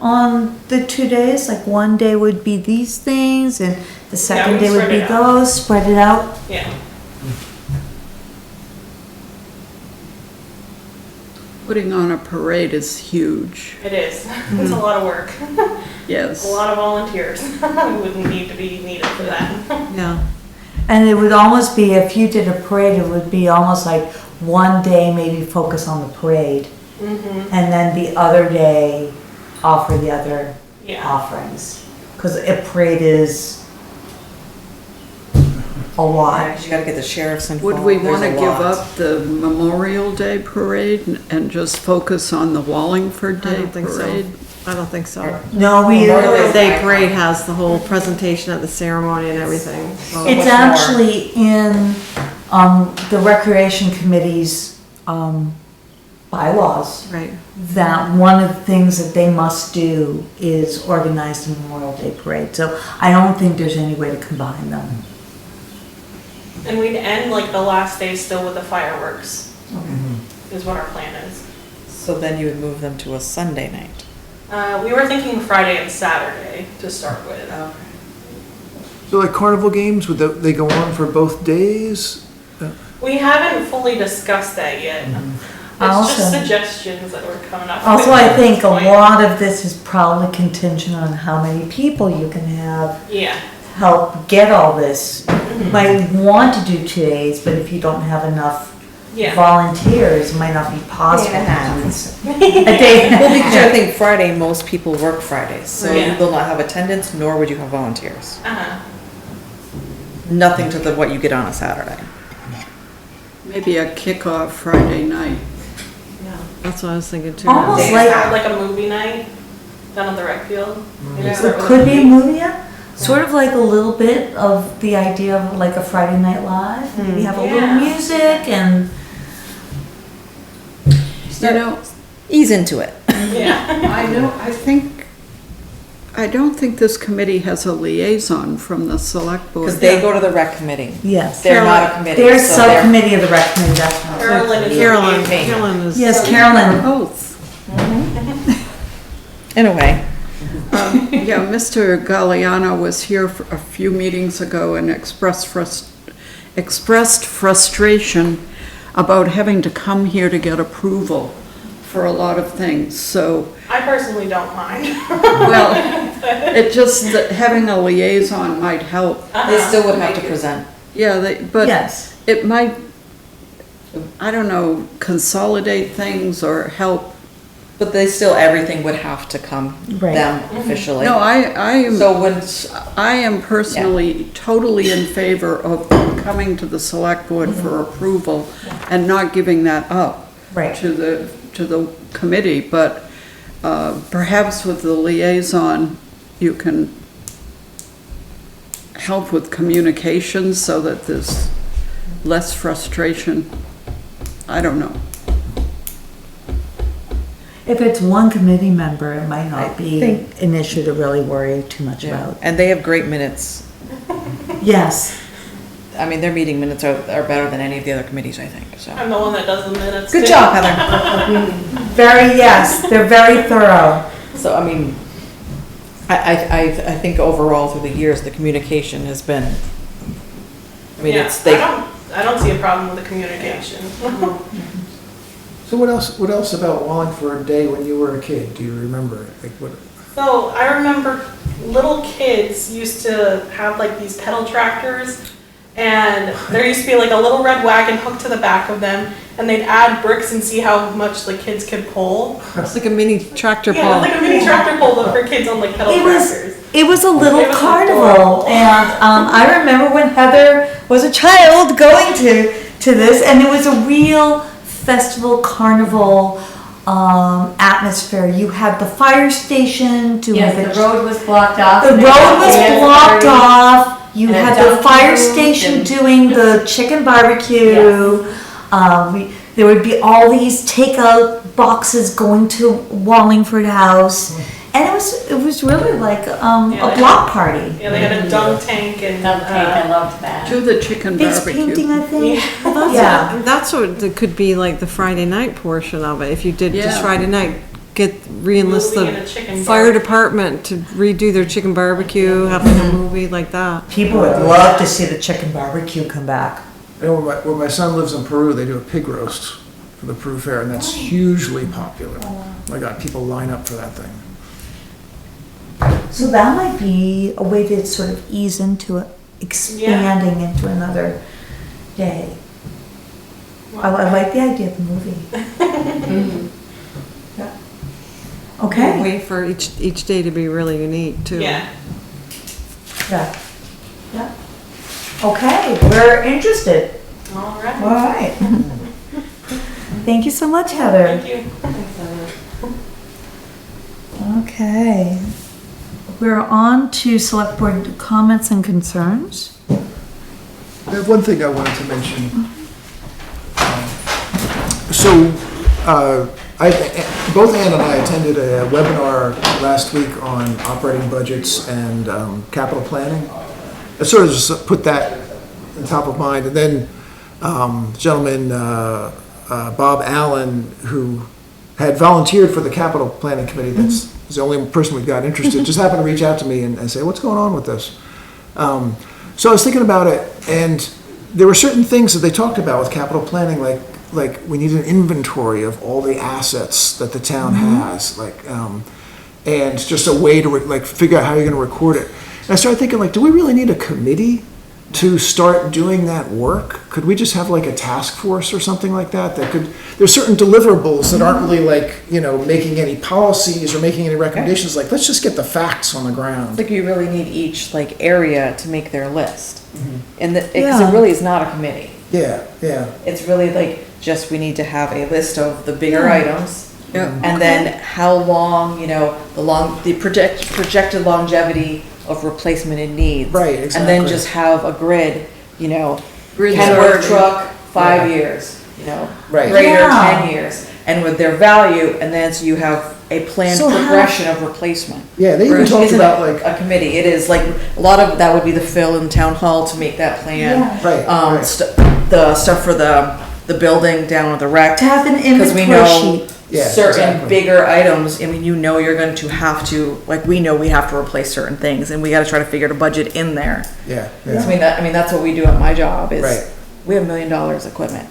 the 2 days? Like one day would be these things and the second we day would spread be it out. those, spread it out? Yeah. Putting on a parade is huge. It is. It's a lot of work. Yes. A lot of volunteers wouldn't need to be needed for that. Yeah. And it would almost be, if you did a parade, it would be almost like one day maybe focus on the parade. And then the other day offer the other Yeah. offerings. Because a parade is a lot. Because you gotta get the sheriffs involved. Would we There's want to a give lot. up the Memorial Day parade and just focus on the Wallingford I Day don't think so. parade? I don't think so. No, we, The day parade has the whole presentation at the ceremony and everything. So it's much more. actually in the Recreation Committee's bylaws. Right. That one of the things that they must do is organize the Memorial Day Parade. So I don't think there's any way to combine them. And we'd end like the last day still with the fireworks, is what our plan is. So then you would move them to a Sunday night. We were thinking Friday and Saturday to start with. So like carnival games, would they go on for both days? We haven't fully discussed that yet. It's Also- just suggestions that were coming up. Also, I think a at this point. lot of this is probably contingent on how many people you can have Yeah, help get all this. You might want to do 2 days, but if you don't have enough Yeah. volunteers might not be possible. Day and a half. A day. Well, because I think Friday, most people work Fridays, so Yeah. you will not have attendance, nor would you have volunteers. Uh-huh. Nothing to what you get on a Saturday. Maybe a kickoff Friday night. That's what I was thinking too. Almost Day like, start like a movie night down at the rec field. Maybe start it with could be a movie, yeah? Sort of like a little bit of the idea of like a Friday Night Live. Maybe have a little Yeah. music and, You know, Ease into it. Yeah. I don't think this committee has a liaison from the select board. Because they go to the rec committee. yes. They're not a committee. They're so they're- subcommittee of the rec committee, that's not. Carolyn is. Carolyn, Me. Carolyn is. Yes, Carolyn. Both. Anyway, Yeah, Mr. Galliano was here for a few meetings ago and expressed frustration about having to come here to get approval for a lot of things, so, I personally don't mind. well, it just, that having a liaison might help. they still would have to present. Yeah, but Yes. it might, I don't know, consolidate things or help. But they still, everything would have to come Right. them officially. No, I am. So when, I am personally totally in favor of coming to the select board for approval and not giving that up Right. to the committee, but perhaps with the liaison, you can help with communication so that there's less frustration. I don't know. If it's one committee member, it might I not be think- an issue to really worry too much yeah, about. and they have great minutes. Yes, I mean, their meeting minutes are better than any of the other committees, I think, so. I'm the one that does the minutes. Good too. job, Heather. yes, they're very thorough. So, I mean, I think overall through the years, the communication has been, I mean, Yeah, it's, they, I don't see a problem with the communication. So what else about Wallingford Day when you were a kid? Do you remember? Like what? So I remember little kids used to have like these pedal tractors, and there used to be like a little red wagon hooked to the back of them, and they'd add bricks and see how much the kids could pull. It's like a mini tractor Yeah, pull. like a mini tractor pull, but for kids on like pedal tractors. It was a little It was carnival, adorable. and I remember when Heather was a child going to this, and it was a real festival carnival atmosphere. You had the fire station doing Yes, the road was blocked off. The and road there was dance blocked party. off. You and a had the donkey fire booth station and- doing the chicken barbecue. There would be all these takeout boxes going to Wallingford House, and it was really like a they block party. Yeah, they had a dunk tank and Dunk tank, I loved that. Do the chicken Face barbecue. painting, I think. That's Yeah. what, that's what it could be like the Friday night portion of it. If you did just Yeah. Friday night, re-enlist Movie and a the chicken fire barbecue. department to redo their chicken barbecue, have like a movie like that. People would love to see the chicken barbecue come back. You know, where my son lives in Peru, they do a pig roast for the Peru Fair, and that's hugely popular. My God, people line up for that thing. So that might be a way to sort of ease into it, expanding into another day. I like the idea of the movie. Yeah. Okay. Wait for each day to be really unique too. yeah. Yeah. Yeah. Okay, we're interested. All right. All right. Thank you so much, Heather. Thank you. Okay. We're on to select board comments and concerns. I have one thing I wanted to mention. Both Ann and I attended a webinar last week on operating budgets and capital planning. I sort of just put that on top of mind. And then the gentleman, Bob Allen, who had volunteered for the capital planning committee, that's the only person we got interested, just happened to reach out to me and say, what's going on with this? So I was thinking about it, and there were certain things that they talked about with capital planning, like we need an inventory of all the assets that the town has, and just a way to figure out how you're going to record it. And I started thinking, do we really need a committee to start doing that work? Could we just have like a task force or something like that there's certain deliverables that aren't really like, making any policies or making any recommendations, like, let's just get the facts on the ground. Like you really need each like area to make their list. And because Yeah. it really is not a committee. Yeah, yeah, It's really like just we need to have a list of the bigger Yeah. items. Yeah. And then how long, the projected longevity of replacement in needs. Right, And then exactly. just have a grid, Grids Kenworth already- truck, 5 Yeah. years, Right. grader, Yeah. 10 years. And with their value, and then so you have a planned So how- progression of replacement. yeah, they even Which talked isn't about a- like, a committee, it is like, a lot of that would be the fill in town hall to make that plan. Yeah. right, right. The stuff for the building down at the rec. To have an Because we inventory know sheet. Yeah, certain exactly. bigger items, you're going to have to, like, we know we have to replace certain things, and we gotta try to figure the budget in there. Yeah, So, yeah, that's what we do at my job, is, Right. we have $1 million equipment.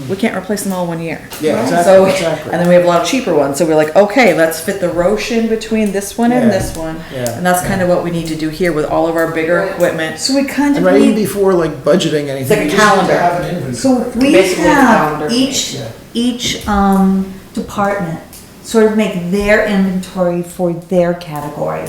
We can't replace them all 1 year. yeah, So, exactly. and then we have a lot of cheaper ones, so we're like, okay, let's fit the Roche in between this one and Yeah. this one. Yeah. And that's kind of what we need to do here with all of our bigger equipment. So we kind And of right even need, before like budgeting anything, like a you just need calendar. to have an inventory. so if we Basically a have calendar. each department sort of make their inventory for their category.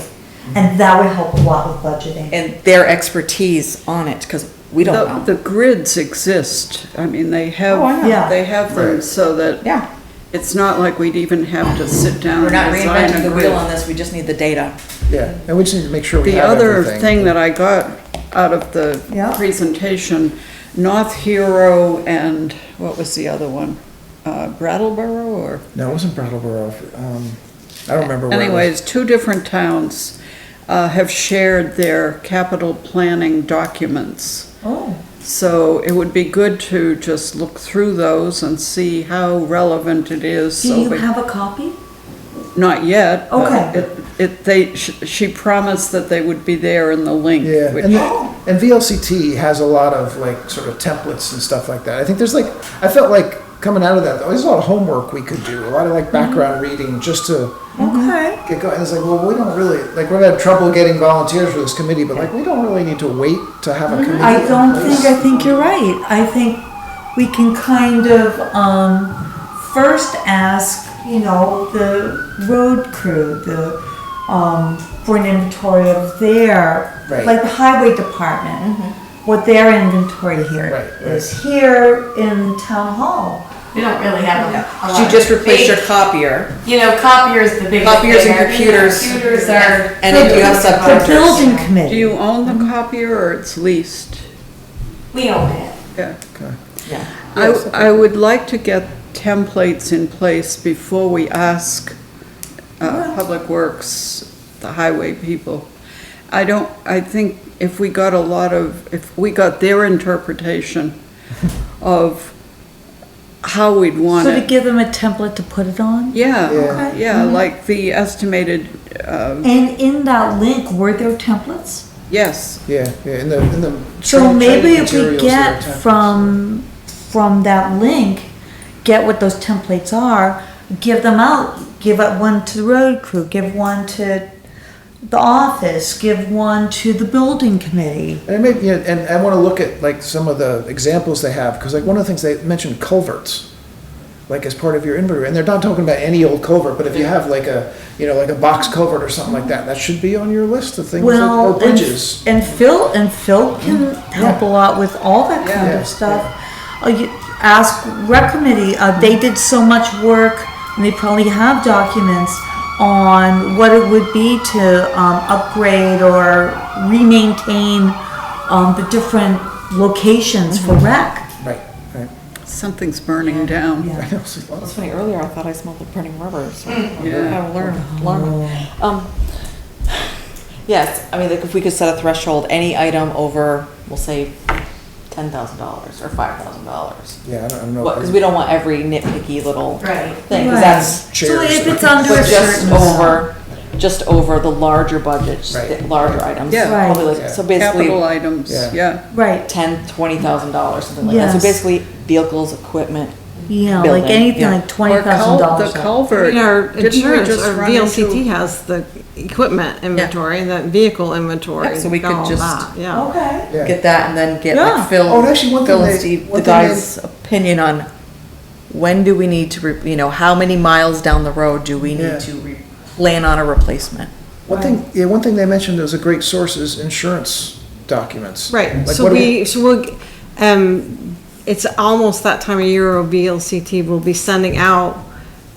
And that would help a lot with budgeting. And their expertise on it, because we don't know. The grids exist. I mean, they have, Oh, I know. Yeah. they have them Right. so that Yeah. it's not like we'd even have to sit down We're and not design reinventing a the grid. wheel on this, we just need the data. Yeah, and we just need to make sure we The have other everything. thing that I got out of the Yeah. presentation, North Hero and, what was the other one? Brattleboro or? No, it wasn't Brattleboro. I don't remember where it was. Anyways, two different towns have shared their capital planning documents. Oh, So it would be good to just look through those and see how relevant it is. do So you we- have a copy? Not yet. but Okay. She promised that they would be there in the link. Yeah, which- and VLCT has a lot of like sort of templates and stuff like that. I think there's like, I felt like coming out of that, there's a lot of homework we could do, a lot of like background reading just to Okay. get going. And it's like, well, we don't really, like, we're gonna have trouble getting volunteers for this committee, but like, we don't really need to wait to have a committee. I in don't place. I think you're right. I think we can kind of, first ask, the road crew, for an inventory of their, Right. like the highway department, what their inventory here Right, is. Here in town hall. We don't really have a lot She just of replaced your big- copier. Copiers, the big. Copiers and computers. Computers are. And if you have The subprinters. building Do committee. you own the copier or it's leased? We own it. Yeah. Yeah. I would like to get templates in place before we ask Public Works, the highway people. I think if we got if we got their interpretation of how we'd want So to it. give them a template to put it on? Yeah, Okay. yeah, like the estimated, And in that link, were there templates? yes. Yeah, in the. So training maybe if we materials, there are get templates. from that link, get what those templates are, give them out, give out one to the road crew, give one to the office, give one to the building committee. And maybe, and I want to look at like some of the examples they have, because like one of the things they mentioned culverts, like as part of your inventory, and they're not talking about any old culvert, but if you have like a, like a box culvert or something like that, that should be on your list of things, that- or Well, bridges. and Phil can help a lot with all that kind Yeah. of stuff. You ask rec committee, they did so much work, and they probably have documents on what it would be to upgrade or re-maintain the different locations for rec. Right, right. Something's burning down. Yeah. I know, it's a lot It's of- funny, earlier I thought I smelled like burning rubber, so I Yeah. gotta learn. Yes, I mean, like if we could set a threshold, any item over, we'll say $10,000 or $5,000. Yeah, I don't know. Because we don't want every nitpicky little Right. thing, 'cause Right. that's, So Chairs. if it's under a but just certain amount. over the larger budgets, Right. the larger items. Yeah. Probably like, Right. so basically Capital items, Yeah. yeah. Right, $10,000, $20,000, something like that. So Yes. basically vehicles, equipment, you know, like Building, anything yeah. like $20,000. The culvert. Our Didn't we insurance, just our run VLCT into- has the equipment inventory and that vehicle inventory. Yeah, so we got could all just- that, Yeah. Okay. Yeah. Get that and then get Yeah. like Phil, Oh, and actually, one Phil thing and they- Steve, one the thing they- guy's opinion on when do we need to, how many miles down the road do we Yeah. need to plan on a replacement? One thing they mentioned that was a great source is insurance documents. Right, Like, so what do it's almost that time of year where VLCT will be sending out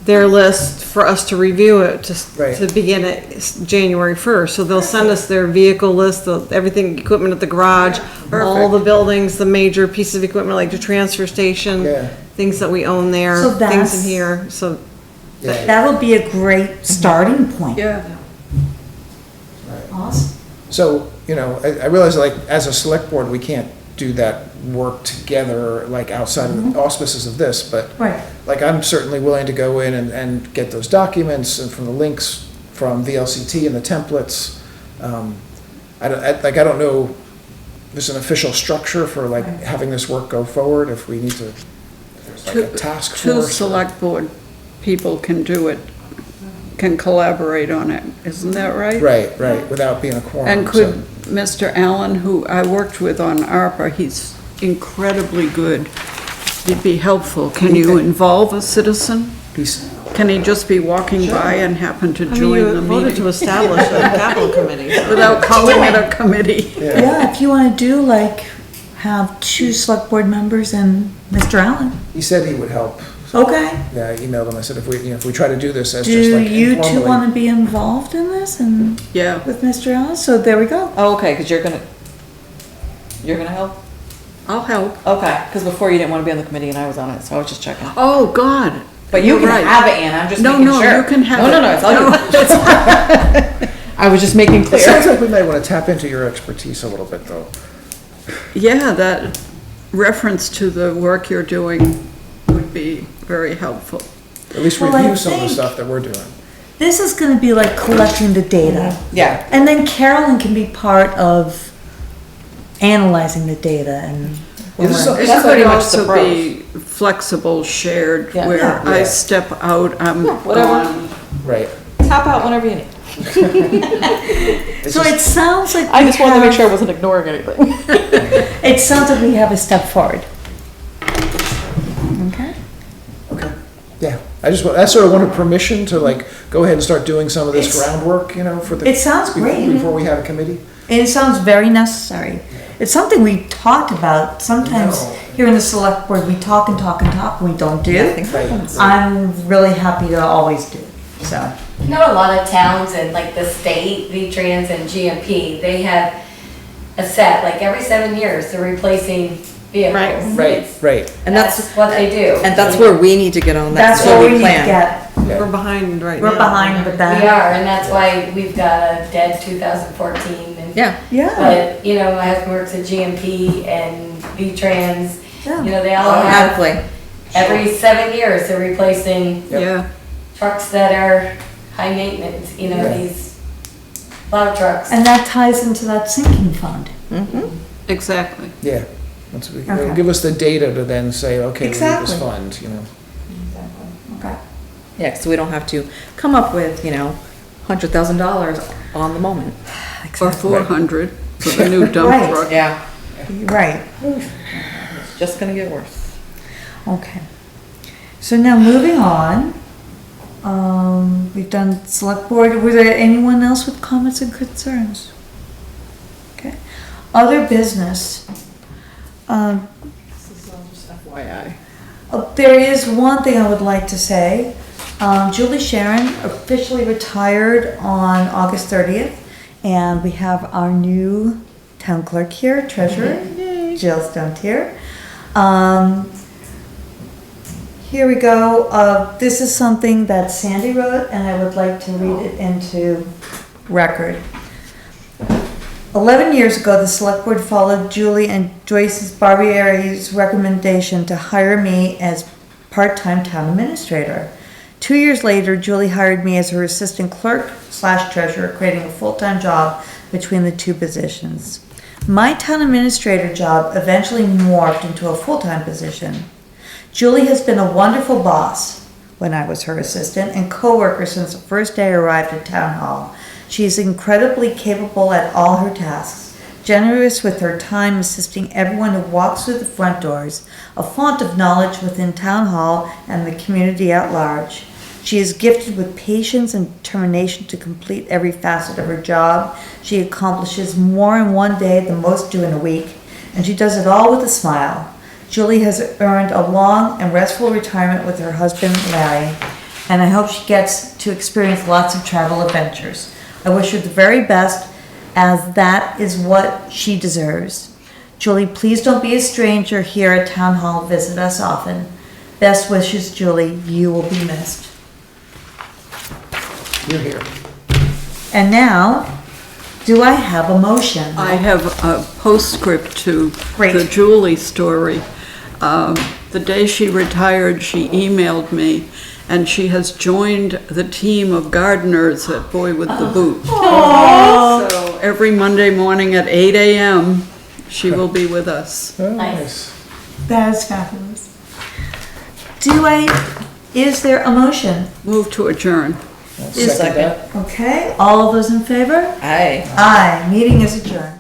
their list for us to review it Right. to begin it January 1st. So they'll send us their vehicle list, everything, equipment at the garage, all the buildings, the major pieces of equipment like the transfer station, Yeah. things that we own there, So things that's- in here, so. Yeah. That'll be a great starting point. Yeah. Awesome. So, I realize like as a select board, we can't do that work together, like outside of the auspices of this, but Right. like I'm certainly willing to go in and get those documents and from the links from VLCT and the templates. I don't know, there's an official structure for like having this work go forward if we need to, if there's like a task Two force. select board people can do it, can collaborate on it, isn't that right? Right, without being a quorum. And so- could Mr. Allen, who I worked with on ARPA, he's incredibly good, he'd be helpful. Can you involve a citizen? He's- Can he just be walking by and happen to I mean, join you the voted to meeting? establish a capital committee. so- Without calling it a committee? Yeah, if you want to do like, have 2 select board members and Mr. Allen. He said he would help. Okay. Yeah, I emailed him, I said if we try to do this as Do just like you two informally. want to be involved in this and Yeah. with Mr. Allen? So there we go. Oh, okay, cause you're gonna help? I'll help. Okay, cause before you didn't wanna be on the committee and I was on it, so I was just checking. Oh, God. But you You're can right. have it, Ann, I'm just No, making no, sure. you can have No, it. it's all you. I was just making It clear. sounds like we might want to tap into your expertise a little bit though. Yeah, that reference to the work you're doing would be very helpful. At least Well, I review some of the think- stuff that we're doing. This is going to be like collecting the data. Yeah, And then Carolyn can be part of analyzing the data and. Yeah, this is It That's could pretty much the also pros. be flexible, shared, Yeah. where Yeah. I step out, I'm whatever. gone. Right. tap out whenever you need. It's So just- it sounds like I we just wanted to make have- sure I wasn't ignoring anything. It sounds like we have a step forward. Okay. Okay, yeah, I sort of wanted permission to like, go ahead and start doing some of this It's- groundwork, for the. It sounds great. Before we have a committee. And it sounds very necessary. It's something we talked about. Sometimes No. here in the select board, we talk and talk and talk, and we don't do. Right. I'm really happy to always do, so. You know, a lot of towns and like the state, V-Trans and GMP, they have a set, like every 7 years, they're replacing vehicles. Right, It's- right, And That's that's, what they do. and that's where we need to get on that, That's so what we we need to plan. get. We're yeah, behind right now. We're behind with We that. are, and that's why we've got a dead 2014 and. Yeah, Yeah, But, you know, my husband works at GMP and V-Trans, you yeah. know, they all have, automatically. every 7 years, they're replacing Yeah, trucks that are high maintenance, you know, Yeah. these plow trucks. And that ties into that sinking fund. exactly. yeah. Once we, Okay. it'll give us the data to then say, okay, we need this Exactly. fund, Okay. Yeah, so we don't have to come up with, $100,000 on the moment. Or 400 for the new dump Right. truck. Yeah, Right, it's just gonna get worse. okay. So now moving on, we've done select board. Was there anyone else with comments and concerns? Okay. Other business. This is all just FYI. There is one thing I would like to say. Julie Sharon officially retired on August 30th, and we have our new town clerk here, treasurer, Jill Stontier. Here we go. This is something that Sandy wrote, and I would like to read it into record. 11 years ago, the select board followed Julie and Joyce's Barbieri's recommendation to hire me as part-time town administrator. 2 years later, Julie hired me as her assistant clerk / treasurer, creating a full-time job between the two positions. My town administrator job eventually morphed into a full-time position. Julie has been a wonderful boss when I was her assistant and co-worker since the first day I arrived at Town Hall. She is incredibly capable at all her tasks, generous with her time assisting everyone who walks through the front doors, a font of knowledge within Town Hall and the community at large. She is gifted with patience and determination to complete every facet of her job. She accomplishes more in one day than most do in a week, and she does it all with a smile. Julie has earned a long and restful retirement with her husband, Larry, and I hope she gets to experience lots of travel adventures. I wish her the very best, as that is what she deserves. Julie, please don't be a stranger here at Town Hall. Visit us often. Best wishes, Julie. You will be missed. You're here. And now, do I have a motion? I have a postscript to Great. the Julie story. The day she retired, she emailed me, and she has joined the team of gardeners at Boy with the Boot. So every Monday morning at 8 a.m., she will be with us. Oh, Nice. That is fabulous. Is there a motion? Move to adjourn. Second that. Okay, all of those in favor? Aye. Aye, meeting is adjourned.